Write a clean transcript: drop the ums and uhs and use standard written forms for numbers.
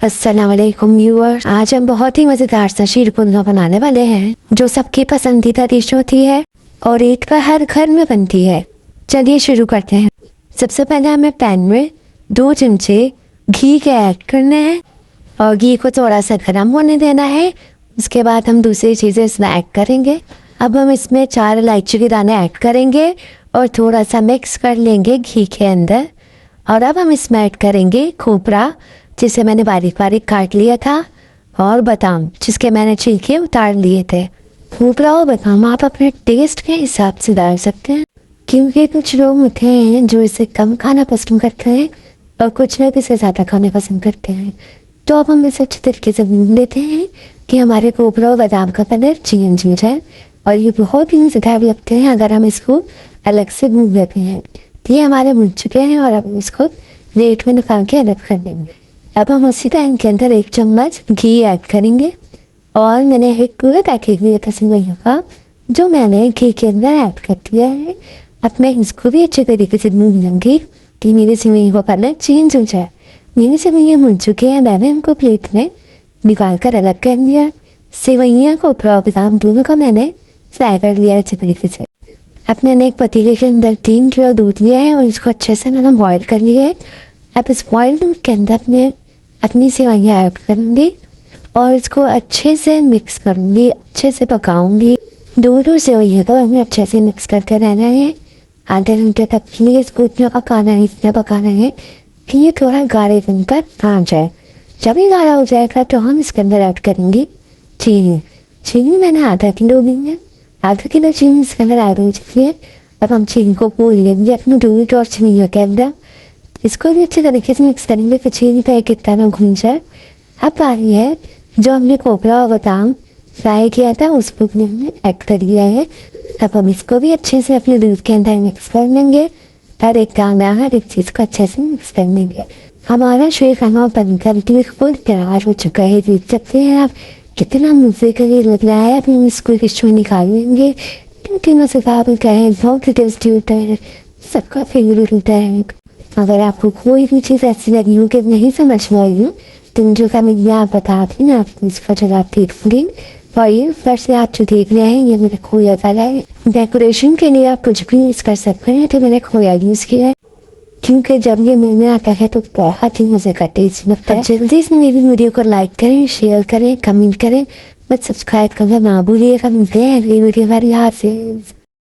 अस्सलाम वालेकुम व्यूअर्स, आज हम बहुत ही मज़ेदार सा शीरकुर्मा बनाने वाले हैं जो सबकी पसंदीदा डिश होती है और ईद पर हर घर में बनती है। चलिए शुरू करते हैं। सबसे पहले हमें पैन में 2 चमचे घी के ऐड करने हैं और घी को थोड़ा सा गर्म होने देना है। उसके बाद हम दूसरी चीज़ें इसमें ऐड करेंगे। अब हम इसमें 4 इलायची के दाने ऐड करेंगे और थोड़ा सा मिक्स कर लेंगे घी के अंदर। और अब हम इसमें ऐड करेंगे खोपरा, जिसे मैंने बारीक बारीक काट लिया था, और बादाम जिसके मैंने छिलके उतार लिए थे। खोपरा और बादाम आप अपने टेस्ट के हिसाब से डाल सकते हैं, क्योंकि कुछ लोग होते हैं जो इसे कम खाना पसंद करते हैं और कुछ लोग इसे ज़्यादा खाना पसंद करते हैं। तो अब हम इसे अच्छे तरीके से भून लेते हैं कि हमारे खोपरा और बादाम का कलर चेंज हो जाए। और ये बहुत ही मज़ेदार लगते हैं अगर हम इसको अलग से भून लेते हैं। ये हमारे भून चुके हैं और अब इसको प्लेट में निकाल के अलग कर देंगे। अब हम उसी पैन के अंदर 1 चम्मच घी ऐड करेंगे और मैंने एक पूरा पैकेट लिया था सेवइयों का, जो मैंने घी के अंदर ऐड कर दिया है। अब मैं इसको भी अच्छे तरीके से भून लूँगी कि मेरे सेवइयों का कलर चेंज हो जाए। मेरे सेवइयाँ भून चुके हैं, मैंने इनको प्लेट में निकाल कर अलग कर लिया। सेवइयाँ को बादाम दोनों का मैंने फ्राई कर लिया अच्छे तरीके से। अब मैंने एक पतीले के अंदर 3 किलो दूध लिया है और इसको अच्छे से मैंने बॉयल कर लिया है। अब इस बॉयल दूध के अंदर मैं अपनी सेवइयाँ ऐड करूँगी और इसको अच्छे से मिक्स करूँगी, अच्छे से पकाऊँगी। दोनों सेवइयों को हमें अच्छे से मिक्स करके रहना है। आधे घंटे तक के लिए इसको इतना पकाना है, इतना पकाना है कि ये थोड़ा गाढ़े बनकर आ जाए। जब ये गाढ़ा हो जाएगा तो हम इसके अंदर ऐड करेंगे चीनी। चीनी मैंने आधा किलो ली है, आधा किलो चीनी इसके अंदर ऐड हो चुकी है। अब हम चीनी को घोल लेंगे अपने दूध और सेवइयों के अंदर। इसको भी अच्छे तरीके से मिक्स करेंगे कि चीनी का एक इतना घुल जाए। अब आ रही है जो हमने खोपरा और बादाम फ्राई किया था, उसको भी हमने ऐड कर दिया है। अब हम इसको भी अच्छे से अपने दूध के अंदर मिक्स कर लेंगे। हर एक दाना हर एक चीज़ को अच्छे से मिक्स कर लेंगे। हमारा शीरकुर्मा बनकर बिल्कुल तैयार हो चुका है। देख सकते हैं आप कितना मज़े का ये लग रहा है। अब हम इसको डिश में निकाल लेंगे, क्योंकि मज़ेदार होता है, बहुत ही टेस्टी होता है, सबका फेवरेट होता है। अगर आपको कोई भी चीज़ ऐसी लगी हो कि नहीं समझ में आई हो तो जो का मैं आप बता दी ना, आप इसका जवाब देखूँगी। और ये फिर से आप जो देख रहे हैं ये मेरा खोया वाला है। डेकोरेशन के लिए आप कुछ भी यूज़ कर सकते हैं, तो मैंने खोया यूज़ किया है, क्योंकि जब ये मुँह में आता है तो बहुत ही मज़े का टेस्ट लगता है। जल्दी से मेरी वीडियो को लाइक करें, शेयर करें, कमेंट करें, बस सब्सक्राइब करना ना भूलिएगा। मिलते हैं अगली वीडियो में। हाफिज़।